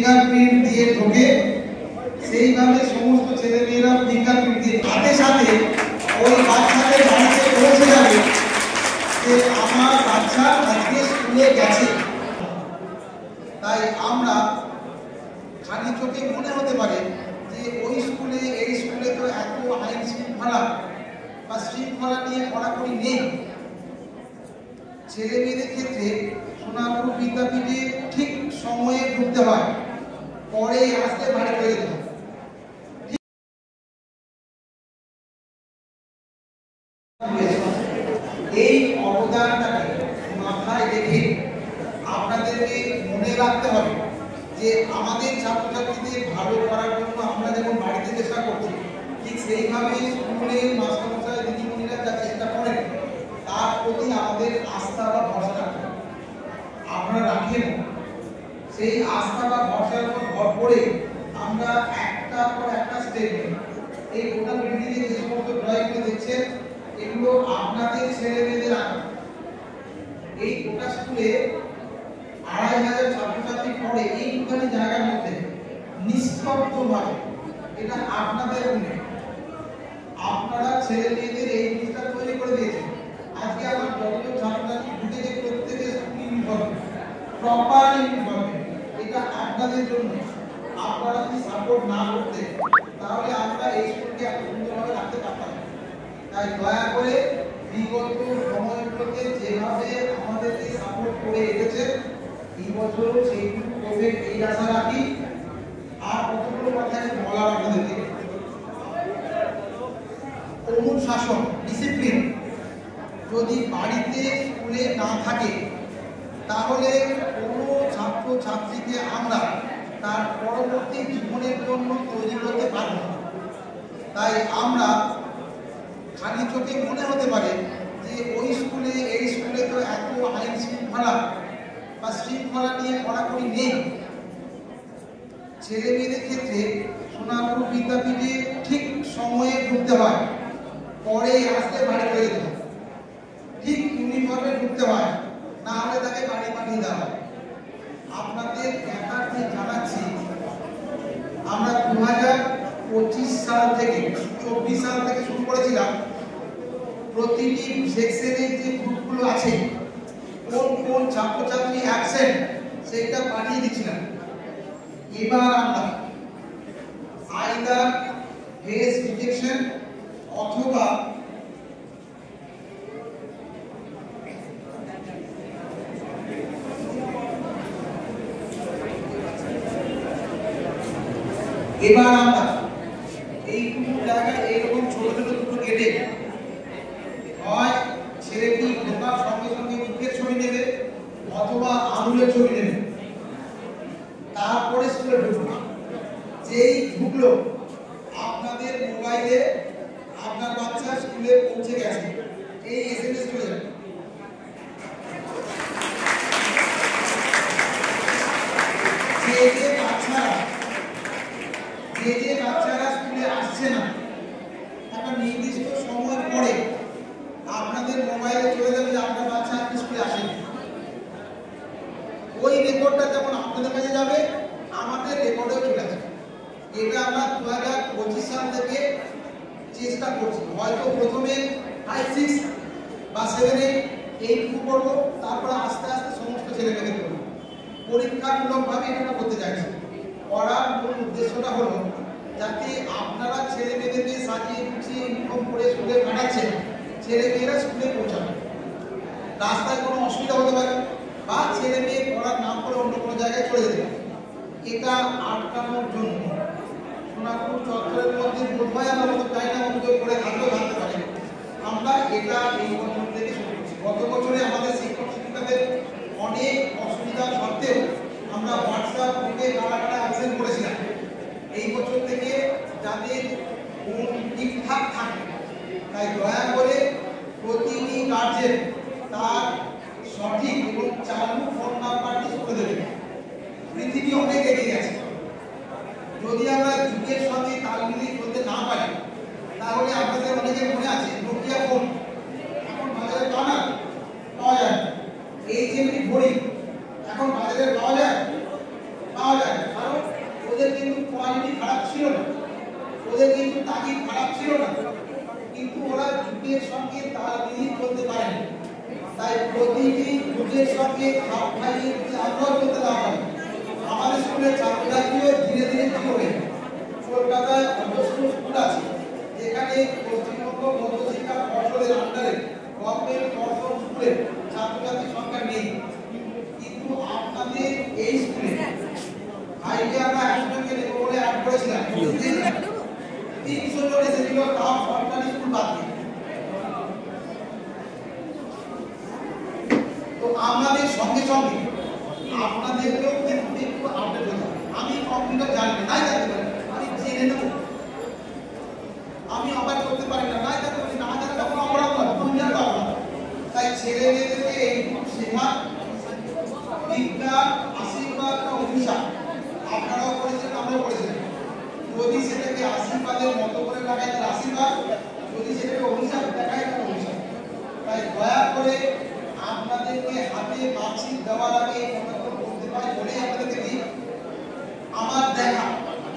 Fingerprint দিয়ে ঢোকে, সেইভাবে সমস্ত ছেলেমেয়েরা ফিঙ্গারপ্রিন্ট দিয়ে সাথে সাথে ওই বাচ্চাদের বাড়িতে পৌঁছে যাবে যে আমার বাচ্চা আজকে স্কুলে গেছে। তাই আমরা খালি চোখে মনে হতে পারে যে ওই স্কুলে এই স্কুলে তো এত আইন শৃঙ্খলা বা শৃঙ্খলা নিয়ে কড়াকড়ি নেই। ছেলে মেয়েদের ক্ষেত্রে সোনাপুর বিদ্যাপীঠে ঠিক সময়ে ঢুকতে হয়, পরে আসতে বাড়ি করে যেতে হয়। এই অবদানটাকে মাথায় রেখে আপনাদেরকে মনে রাখতে হবে যে আমাদের ছাত্রছাত্রীদের ভালো করার জন্য আমরা যেমন বাড়িতে চেষ্টা করছি, ঠিক সেইভাবে স্কুলের মাস্টারমশাই দিদিমণিরা যা চেষ্টা করেন তার প্রতি আমাদের আস্থা বা ভরসা রাখতে হবে। আপনারা রাখেন, সেই আস্থা বা ভরসার উপর ভর করে আমরা একটার পর একটা স্টেপ নিই। এই গোটা বিল্ডিংয়ে যে সমস্ত ড্রয়িংগুলো দেখছেন এগুলো আপনাদের ছেলে মেয়েদের আঁকা। এই গোটা স্কুলে ২৫০০ ছাত্রছাত্রী পড়ে এইখানে জায়গার মধ্যে নিস্তব্ধভাবে, এটা আপনাদের গুণে। আপনারা ছেলে মেয়েদের এই জিনিসটা তৈরি করে দিয়েছেন। আজকে আমার যতজন ছাত্রছাত্রী ঢুকেছে প্রত্যেকে স্কুল ইউনিফর্ম, প্রপার ইউনিফর্ম, এটা আপনাদের জন্য। আপনারা যদি সাপোর্ট না করতে তাহলে আমরা এই স্কুলকে এত সুন্দরভাবে রাখতে পারতাম না। তাই দয়া করে বিগত সময়গুলোতে যেভাবে আমাদেরকে সাপোর্ট করে এসেছে এই বছরও সেইগুলো করবেন এই আশা রাখি। আর কতগুলো কথা বলার আপনাদেরকে, অনুশাসন, ডিসিপ্লিন যদি বাড়িতে স্কুলে না থাকে তাহলে কোনো ছাত্র ছাত্রীকে আমরা তার পরবর্তী জীবনের জন্য তৈরি করতে পারব না। তাই আমরা খালি চোখে মনে হতে পারে যে ওই স্কুলে এই স্কুলে তো এত আইন শৃঙ্খলা বা শৃঙ্খলা নিয়ে কড়াকড়ি নেই। ছেলে মেয়েদের ক্ষেত্রে সোনাপুর বিদ্যাপীঠে ঠিক সময়ে ঢুকতে হয়, পরে আসতে বাড়ি করে যেতে হয়। ঠিক ইউনিফর্মে ঢুকতে হয়, না হলে তাকে বাড়ি পাঠিয়ে দেওয়া হয়। আপনাদের জ্ঞাতার্থে জানাচ্ছি আমরা ২০২৫ সাল থেকে ২৪ সাল থেকে শুরু করেছিলাম। প্রতিটি সেকশনে যে গ্রুপগুলো আছে, কোন কোন ছাত্রছাত্রী অ্যাবসেন্ট সেটা পাঠিয়ে দিচ্ছিলাম। এবার আমরা আইদার ফেস রিজেকশন অথবা এবার আমরা এই দুটো জায়গায় এইরকম ছোট ছোট দুটো কেটে হয় ছেলেটি ঢোকার সঙ্গে সঙ্গে মুখের ছবি নেবে অথবা আঙুলের ছবি নেবে, তারপরে স্কুলে ঢুকবে। যেই ঢুকলো আপনাদের মোবাইলে আপনার বাচ্চা স্কুলে পৌঁছে গেছে এই এসএমএস চলে যাবে। যে বাচ্চারা স্কুলে আসছে না একটা নির্দিষ্ট সময় পরে আপনাদের মোবাইলে চলে যাবে যে আপনার বাচ্চা আজকে স্কুলে আসেনি। ওই রেকর্ডটা যেমন আপনাদের কাছে যাবে আমাদের রেকর্ডেও চলে যাবে। এটা আমরা ২০২৫ সাল থেকে চেষ্টা করছি। হয়তো প্রথমে 5, 6 বা 7, 8 এইটুকু করবো, তারপরে আস্তে আস্তে সমস্ত ছেলেমেয়েদের করবো। পরীক্ষামূলকভাবে এটা করতে চাইছি। করার মূল উদ্দেশ্যটা হলো যাতে আপনারা ছেলে মেয়েদেরকে সাজিয়ে গুছিয়ে ইউনিফর্ম পরে স্কুলে পাঠাচ্ছেন, ছেলে মেয়েরা স্কুলে পৌঁছাবে। রাস্তায় কোনো অসুবিধা হতে পারে বা ছেলে মেয়ে পড়ার নাম করে অন্য কোনো জায়গায় চলে যেতে পারে। এটা আটকানোর জন্য সোনাপুর চত্বরের মধ্যে বোধহয় আমরা মতো চাই না অভিযোগ করে থাকতে পারে। আমরা এটা এই বছর থেকে শুরু করছি। গত বছরে আমাদের শিক্ষক শিক্ষিকাদের অনেক অসুবিধা সত্ত্বেও আমরা হোয়াটসঅ্যাপ গ্রুপে কারা কারা অ্যাবসেন্ট করেছিলাম। এই বছর থেকে যাদের ঠিকঠাক থাকে, তাই দয়া করে প্রতিটি গার্জেন তার সঠিক এবং চালু ফোন নাম্বারটি করে দেবেন। পৃথিবী অনেক এগিয়ে গেছে, যদি আমরা যুগের সঙ্গে তাল মিলিয়ে চলতে না পারি তাহলে আপনাদের অনেকের মনে আছে নোকিয়া ফোন এখন বাজারে পাওয়া যায়। এই যে ঘড়ি এখন বাজারে পাওয়া যায়, কারণ যুগের সঙ্গে তাল মিলিয়ে চলতে পারেন, তাই প্রতিটি যুগের সঙ্গে খাপ খাইয়ে আমরাও চলতে না পারি। আমাদের স্কুলের ছাত্রছাত্রীও ধীরে ধীরে কি হবে, কলকাতায় অজস্র স্কুল আছে যেখানে পশ্চিমবঙ্গ মধ্যশিক্ষা পর্ষদের আন্ডারে গভর্নমেন্ট পর্ষদ স্কুলের ছাত্রছাত্রীর সংখ্যা নেই, কিন্তু আপনাদের এই স্কুলে আইডিয়া আমরা একজনকে নেব বলে অ্যাড করেছিলাম, 300 জন এসেছিল, তাও সরকারি স্কুল বাদ দিয়ে। তো আমাদের সঙ্গে সঙ্গে আপনাদেরকেও কিন্তু একটু আপডেট হতে হবে। আমি কম্পিউটার জানি না, নাই জানতে পারি, আমি জেনে নেব। আমি অবাক করতে পারি না, নাই জানতে পারি, না জানতে তখন অপরাধ নয়, দুনিয়ার অপরাধ। তাই ছেলে মেয়েদেরকে এইটুকু শেখা, বিজ্ঞান আশীর্বাদ না অভিশাপ, আপনারাও করেছেন, আমরাও করেছিলাম। যদি সেটাকে আশীর্বাদের মতো করে লাগাই তার আশীর্বাদ, যদি সেটাকে অভিশাপ দেখায় তার অভিশাপ। তাই দয়া করে আপনাদেরকে হাতে মার্কশিট দেওয়ার আগে কথাগুলো বলতে পারি বলেই আপনাদেরকে দিই। আমার দেখা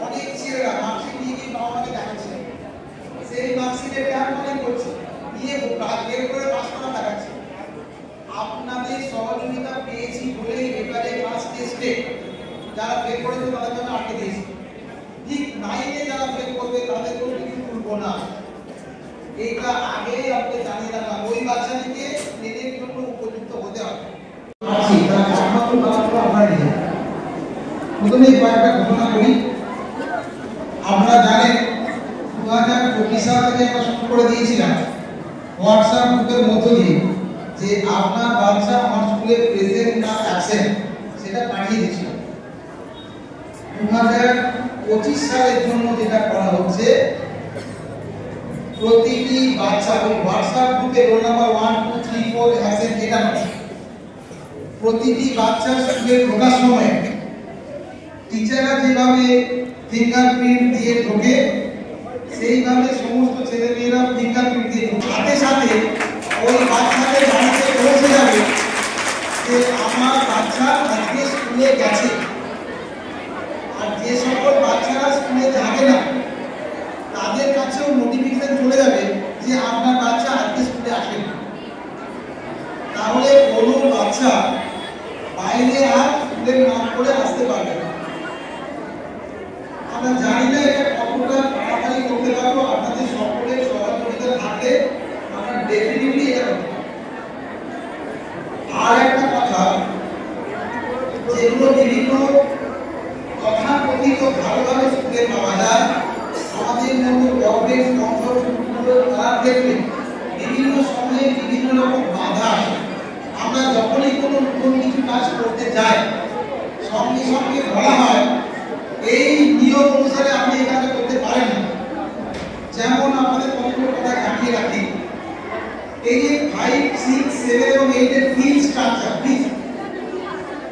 অনেক ছেলেরা মার্কশিট নিয়ে গিয়ে বাবা মাকে দেখাচ্ছে, সেই মার্কশিটে প্যান করছে, নিয়ে বের করে পাস করা দেখাচ্ছে। আপনাদের সহযোগিতা পেয়েছি বলেই এবারে ক্লাস টেস্টে যারা ফেল করেছে তাদের জন্য আটকে দিয়েছি। ঠিক 9-এ যারা ফেল করবে তাদেরকেও কিছু তুলবো না, এইটা আগেই আপনি জানিয়ে রাখলাম। ওই বাচ্চাটিকে ট্রেনের জন্য উপযুক্ত হতে হবে। প্রথমে কয়েকটা ঘটনা করি। আপনারা জানেন 2025 সাল থেকে আমরা শুরু করে দিয়েছিলাম হোয়াটসঅ্যাপ গ্রুপের মধ্য দিয়ে যে আপনার বাচ্চা আমার স্কুলে প্রেজেন্ট না অ্যাবসেন্ট সেটা পাঠিয়ে দিয়েছিলাম। 2025 সালের জন্য যেটা করা হচ্ছে, প্রতিটি বাচ্চা ওই হোয়াটসঅ্যাপ গ্রুপে রোল নাম্বার 1 2 3 4 অ্যাবসেন্ট এটা নয়, প্রতিটি বাচ্চা স্কুলে ঢোকার সময় টিচাররা যেভাবে ফিঙ্গারপ্রিন্ট দিয়ে ঢোকে সেইভাবে সমস্ত ছেলেমেয়েরা ফিঙ্গারপ্রিন্ট দিয়ে ঢোকে। সাথে সাথে ওই বাচ্চাদের বাড়িতে পৌঁছে যাবে যে আমার বাচ্চা আজকে স্কুলে গেছে। আর যে সকল বাচ্চারা স্কুলে যাবে না তাদের কাছেও নোটিফিকেশন চলে যাবে যে আপনার বাচ্চা আজকে স্কুলে আসেনি। তাহলে কোনো বাচ্চা বাইরে আর স্কুলের নাম করে আসতে পারবে না। আমরা জানি না এটা কতটা তাড়াতাড়ি করতে পারবো, আপনাদের সকলের সহযোগিতা থাকলে আমরা ডেফিনেটলি এটা করতে পারবো। আর একটা কথা, যেগুলো বিভিন্ন তথাকথিত ভালো ভালো স্কুলে পাওয়া যায়, আমাদের মতো গভর্নমেন্ট স্পন্সর স্কুলগুলো তার ক্ষেত্রে বিভিন্ন সময়ে বিভিন্ন রকম বাধা আসে। আমরা যখনই কোনো নতুন কিছু কাজ করতে যাই সঙ্গে সঙ্গে বলা হয় এই নিয়ম অনুসারে আপনি এই কাজটা করতে পারেন না। যেমন আমাদের কতগুলো কথা কাটিয়ে রাখি, এই যে 5, 6, 7 এবং 8 এর ফি স্ট্রাকচার,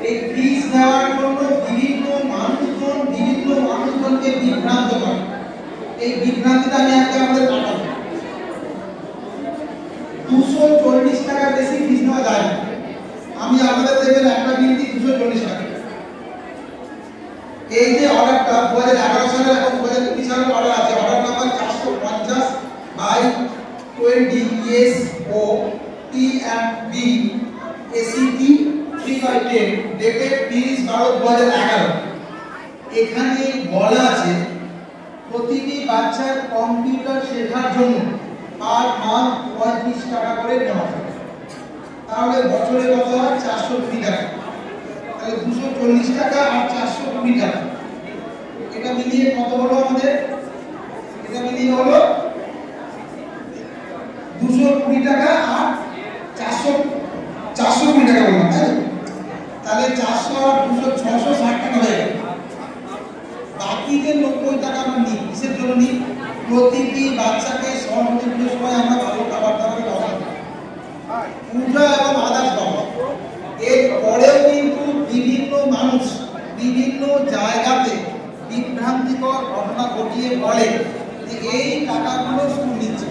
এই ফিস দেওয়ার জন্য বিভিন্ন মানুষজনকে বিভ্রান্ত করে। এই বিভ্রান্তিটা আমি আজকে আমাদের কাটাবো। 240 টাকা বেশি ফিস নেওয়া যায় না। আমি আপনাদের দেবেন একটা বিলটি 240 টাকা। এই যে অর্ডারটা 2011 সালের এবং 2020 সালের অর্ডার আছে, order number 450/20SOTMB ACT 3/10 dated 30/12/2011। এখানে বলা আছে প্রতিটি বাচ্চার কম্পিউটার শেখার জন্য পার মান্থ 35 টাকা করে নেওয়া হবে। তাহলে বছরে কত হয়? 420 টাকা। তাহলে 240 টাকা আর 420 টাকা, এটা মিলিয়ে কত হলো আমাদের? এটা মিলিয়ে হলো 220 টাকা আর 420 টাকা বললাম, তাই? তাহলে 400 আর 200 660 টাকা হয়ে গেল। বাকি যে 90 টাকা আমরা নিই, কিসের জন্য নিই? প্রতিটি বাচ্চাকে সরস্বতী পুজোর সময় আমরা ভালো খাবার দাবার খাওয়াই, পূজা এবং আদার্স খাওয়া। এরপরেও কিন্তু বিভিন্ন মানুষ বিভিন্ন জায়গাতে বিভ্রান্তিকর ঘটনা ঘটিয়ে বলে যে এই টাকাগুলো স্কুল নিচ্ছে।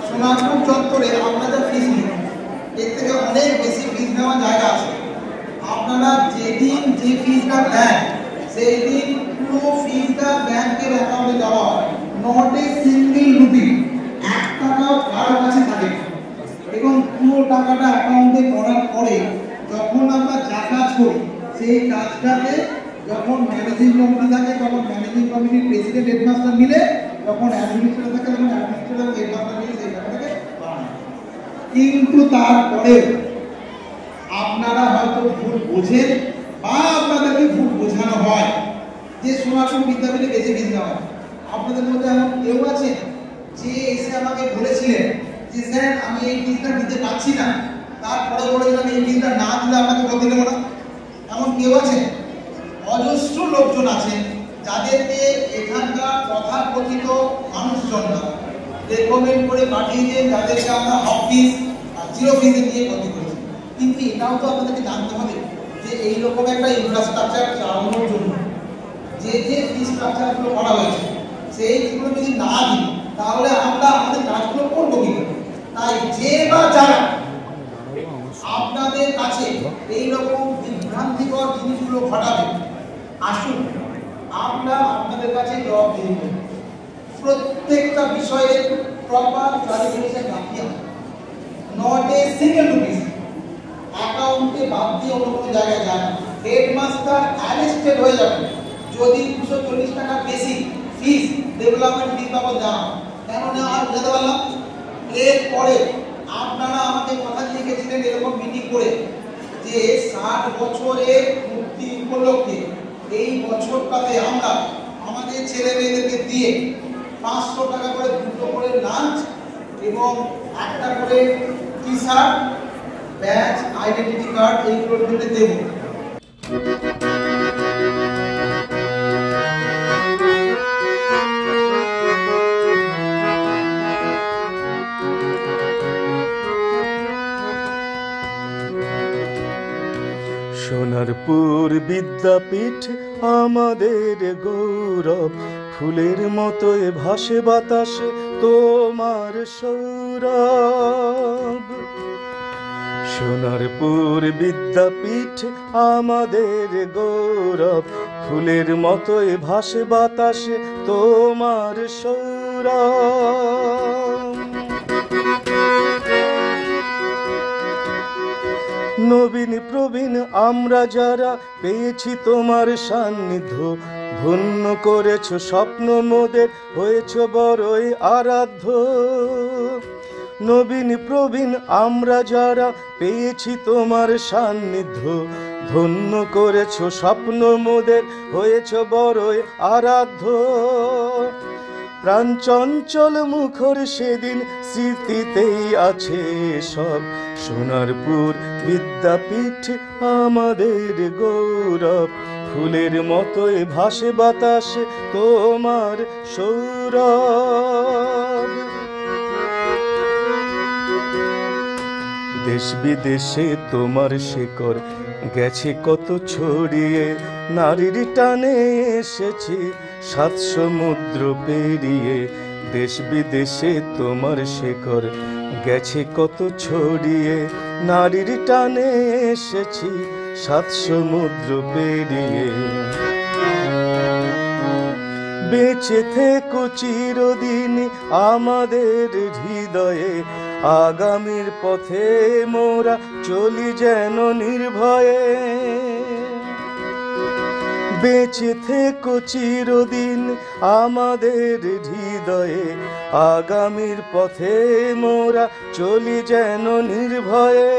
সোনারপুর চত্বরে আমরা যা ফিস নিই এর থেকে অনেক বেশি ফিস নেওয়ার জায়গা আছে। আপনারা যেদিন যে ফিসটা দেন সেই দিন পুরো ফিসটা ব্যাংকের অ্যাকাউন্টে দেওয়া হয়, নট এ সিঙ্গেল রুপি। 1 টাকাও তারপরে যখন আমরা যা কাজ করি সেই কাজটাতে যখন ম্যানেজিং কমিটি থাকে তখন ম্যানেজিং কমিটির প্রেসিডেন্ট হেডমাস্টার মিলে, যখন অ্যাডমিনিস্ট্রেটর থাকে তখন অ্যাডমিনিস্ট্রেটর এবং হেডমাস্টার মিলে সেই ব্যাপারটাকে বানায়। কিন্তু তারপরে আপনারা হয়তো ভুল বোঝেন বা আপনাদেরকে ভুল বোঝানো হয় যে সোনারপুর বিদ্যাপীঠে বেশি ফিস নেওয়া হয়। আপনাদের মধ্যে এমন কেউ আছে যে এসে আমাকে বলেছিলেন যে স্যার আমি এই ফিসটা দিতে পারছি না, তারপরে বলেছিলাম এই ফিসটা না দিলে আপনাকে কত দেবো না? এমন কেউ আছে? অজস্র লোকজন আছেন যাদেরকে এখানকার তথাকথিত মানুষজনরা রেকমেন্ড করে পাঠিয়েছেন, যাদেরকে আমরা হাফ ফিস আর জিরো ফিসে দিয়ে ভর্তি করেছি। কিন্তু এটাও তো আপনাদেরকে জানতে হবে যে এইরকম একটা ইনফ্রাস্ট্রাকচার চালানোর জন্য যে ফি স্ট্রাকচারগুলো করা হয়েছে সেইগুলো যদি না দিই তাহলে আমরা আমাদের কাজগুলো করবো কি করে? তাই যে বা যারা আপনাদের কাছে এইরকম বিভ্রান্তিকর জিনিসগুলো ঘটাবে, আসুন আমরা আপনাদের কাছে জবাব দিয়ে দেব। প্রত্যেকটা বিষয়ে প্রপার ক্লারিফিকেশন রাখি, নট এ সিঙ্গেল রুপিস অ্যাকাউন্টে বাদ দিয়ে অন্য কোনো জায়গায় যায় না। হেডমাস্টার অ্যারেস্টেড হয়ে যাবে যদি 240 টাকা বেশি ফিস ডেভেলপমেন্ট ফিস বাবদ জানা। কেন নেওয়া আর বুঝাতে পারলাম? এরপরে আপনারা আমাকে কথা লিখেছিলেন এরকম মিটিং করে যে 60 বছরের মুক্তি উপলক্ষে এই বছরটাতে আমরা আমাদের ছেলে মেয়েদেরকে দিয়ে 500 টাকা করে দুটো করে লাঞ্চ এবং একটা করে T shirt, batch, identity card এইগুলোর জন্য দেব। সোনারপুর বিদ্যাপীঠ আমাদের গৌরব, ফুলের মতোই ভাসে বাতাসে তোমার সৌরভ। সোনারপুর বিদ্যাপীঠ আমাদের গৌরব, ফুলের মতোই ভাসে বাতাসে তোমার সৌরভ। নবীন প্রবীণ আমরা যারা পেয়েছি তোমার সান্নিধ্য, ধন্য করেছ স্বপ্ন মোদের, হয়েছ বড়ই আরাধ্য। নবীন প্রবীণ আমরা যারা পেয়েছি তোমার সান্নিধ্য, ধন্য করেছ স্বপ্ন মোদের, হয়েছ বড়ই আরাধ্য। প্রাণ চঞ্চল মুখর সেদিন স্মৃতিতেই আছে সব, সোনারপুর বিদ্যাপীঠ আমাদের গৌরব, ফুলের মতোই ভাসে বাতাসে তোমার সৌরভ। দেশ বিদেশে তোমার শেকড় গেছে কত ছড়িয়ে, নারীর টানে এসেছি 7 সমুদ্র পেরিয়ে। দেশ বিদেশে তোমার শেকড় গেছে কত ছড়িয়ে, নারীর টানে এসেছি 7 সমুদ্র পেরিয়ে। বেঁচে থেকো চিরদিন আমাদের হৃদয়ে, আগামীর পথে মোরা চলি যেন নির্ভয়ে। বেঁচে থেকো চিরদিন আমাদের হৃদয়ে, আগামীর পথে মোরা চলি যেন নির্ভয়ে।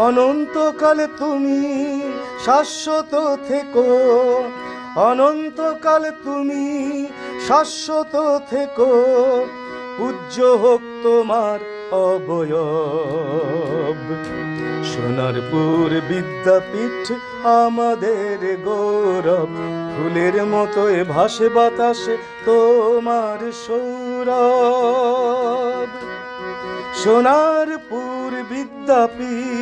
অনন্তকাল তুমি শাশ্বত থেকো, অনন্তকাল তুমি শাশ্বত থেকো, পূজ্য হোক তোমার অবয়ব। সোনারপুর বিদ্যাপীঠ আমাদের গৌরব, ফুলের মতোই ভাসে বাতাসে তোমার সৌরভ। সোনারপুর বিদ্যাপীঠ,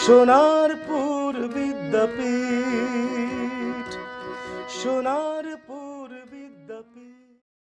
সোনারপুর বিদ্যাপীঠ, সোনার